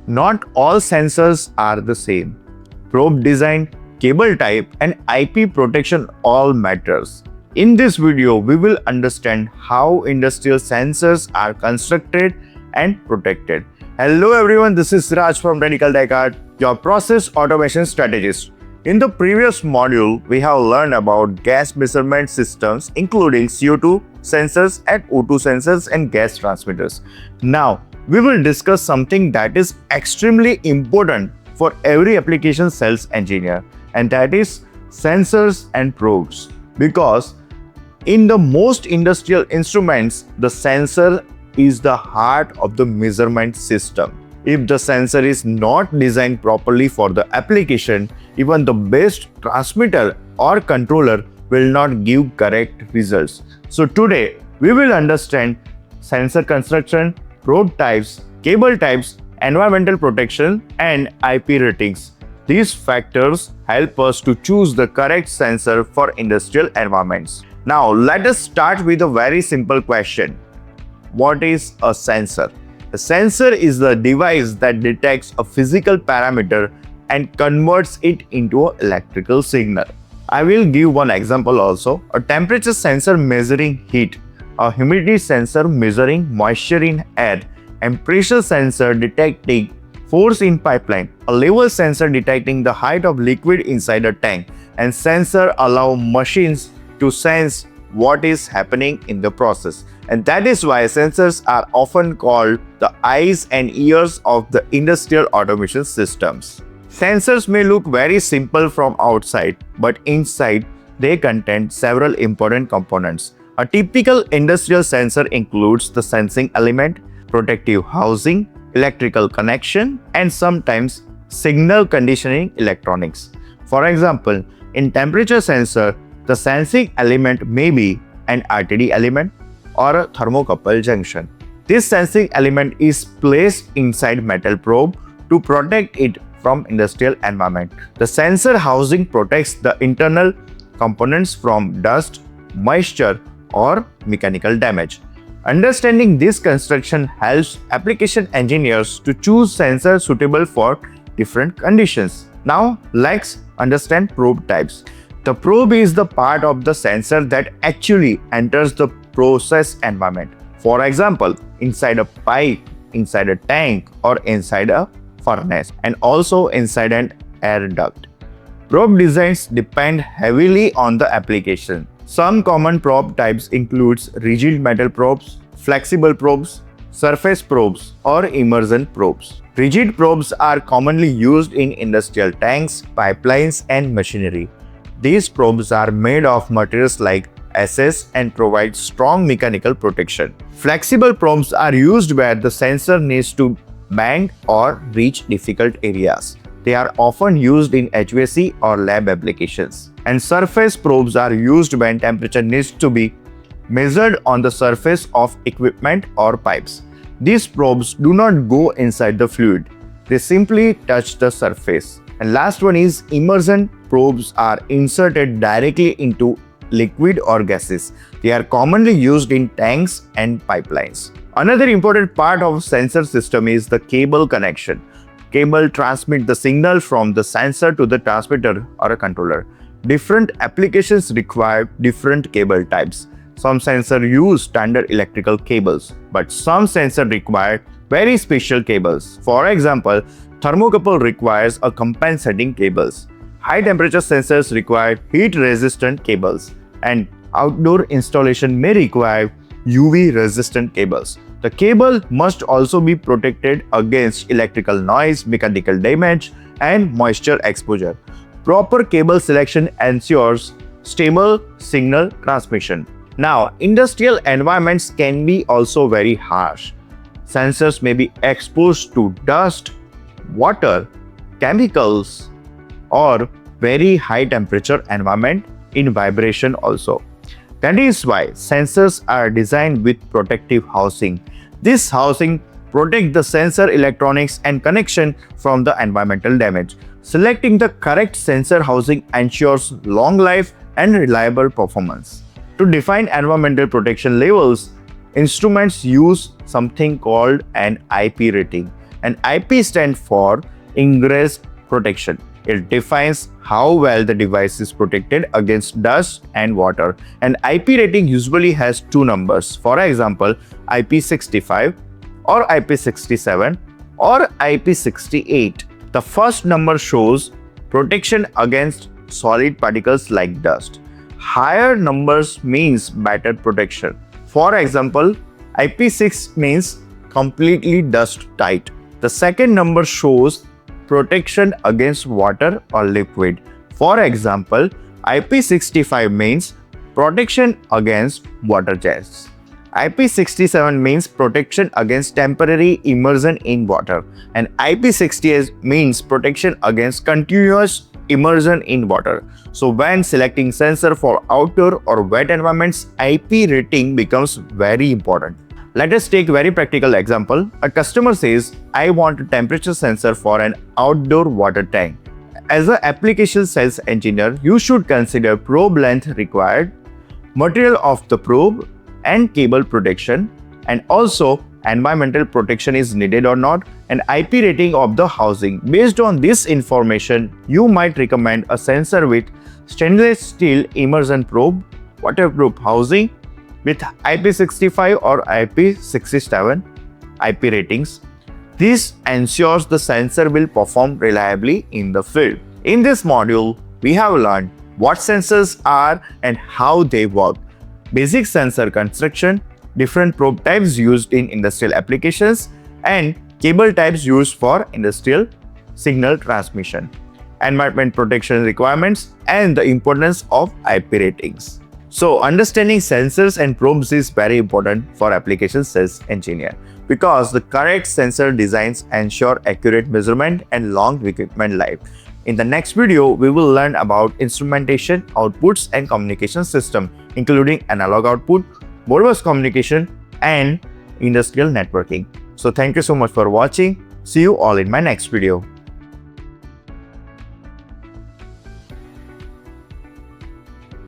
Not all sensors are the same. Probe design, cable type, and IP protection all matters. In this video, we will understand how industrial sensors are constructed and protected. Hello everyone, this is Raj from TechArt, your process automation strategist. In the previous module, we have learned about gas measurement systems including CO2 sensors and O2 sensors and gas transmitters. Now, we will discuss something that is extremely important for every application sales engineer, and that is sensors and probes. Because in the most industrial instruments, the sensor is the heart of the measurement system. If the sensor is not designed properly for the application, even the best transmitter or controller will not give correct results. So today, we will understand sensor construction, probe types, cable types, environmental protection, and IP ratings. These factors help us to choose the correct sensor for industrial environments. Now, let us start with a very simple question. What is a sensor? A sensor is the device that detects a physical parameter and converts it into an electrical signal. I will give one example also. A temperature sensor measuring heat, a humidity sensor measuring moisture in air, and pressure sensor detecting force in pipeline, a level sensor detecting the height of liquid inside a tank, and sensor allow machines to sense what is happening in the process. And that is why sensors are often called the eyes and ears of the industrial automation systems. Sensors may look very simple from outside, but inside they contain several important components. A typical industrial sensor includes the sensing element, protective housing, electrical connection, and sometimes signal conditioning electronics. For example, in temperature sensor, the sensing element may be an RTD element or a thermocouple junction. This sensing element is placed inside metal probe to protect it from industrial environment. The sensor housing protects the internal components from dust, moisture, or mechanical damage. Understanding this construction helps application engineers to choose sensors suitable for different conditions. Now, let's understand probe types. The probe is the part of the sensor that actually enters the process environment. For example, inside a pipe, inside a tank, or inside a furnace, and also inside an air duct. Probe designs depend heavily on the application. Some common probe types includes rigid metal probes, flexible probes, surface probes, or immersion probes. Rigid probes are commonly used in industrial tanks, pipelines, and machinery. These probes are made of materials like SS and provide strong mechanical protection. Flexible probes are used where the sensor needs to bend or reach difficult areas. They are often used in HVAC or lab applications. And surface probes are used when temperature needs to be measured on the surface of equipment or pipes. These probes do not go inside the fluid. They simply touch the surface. And last one is immersion probes are inserted directly into liquid or gases. They are commonly used in tanks and pipelines. Another important part of sensor system is the cable connection. Cable transmit the signal from the sensor to the transmitter or a controller. Different applications require different cable types. Some sensors use standard electrical cables, but some sensors require very special cables. For example, thermocouple requires a compensating cables. High temperature sensors require heat-resistant cables, and outdoor installation may require UV-resistant cables. The cable must also be protected against electrical noise, mechanical damage, and moisture exposure. Proper cable selection ensures stable signal transmission. Now, industrial environments can be also very harsh. Sensors may be exposed to dust, water, chemicals, or very high temperature environment in vibration also. That is why sensors are designed with protective housing. This housing protects the sensor electronics and connection from the environmental damage. Selecting the correct sensor housing ensures long life and reliable performance. To define environmental protection levels, instruments use something called an IP rating. And IP stands for Ingress Protection. It defines how well the device is protected against dust and water. And IP rating usually has two numbers. For example, IP65 or IP67 or IP68. The first number shows protection against solid particles like dust. Higher numbers means better protection. For example, IP6 means completely dust tight. The second number shows protection against water or liquid. For example, IP65 means protection against water jets. IP67 means protection against temporary immersion in water, and IP68 means protection against continuous immersion in water. So when selecting sensor for outdoor or wet environments, IP rating becomes very important. Let us take a very practical example. A customer says, I want a temperature sensor for an outdoor water tank. As an application sales engineer, you should consider probe length required, material of the probe, and cable protection, and also environmental protection is needed or not, and IP rating of the housing. Based on this information, you might recommend a sensor with stainless steel immersion probe, waterproof housing, with IP65 or IP67 IP ratings. This ensures the sensor will perform reliably in the field. In this module, we have learned what sensors are and how they work, basic sensor construction, different probe types used in industrial applications, and cable types used for industrial signal transmission, environment protection requirements, and the importance of IP ratings. So understanding sensors and probes is very important for application sales engineer because the correct sensor designs ensure accurate measurement and long equipment life. In the next video, we will learn about instrumentation, outputs, and communication system, including analog output, Modbus communication, and industrial networking. So thank you so much for watching. See you all in my next video.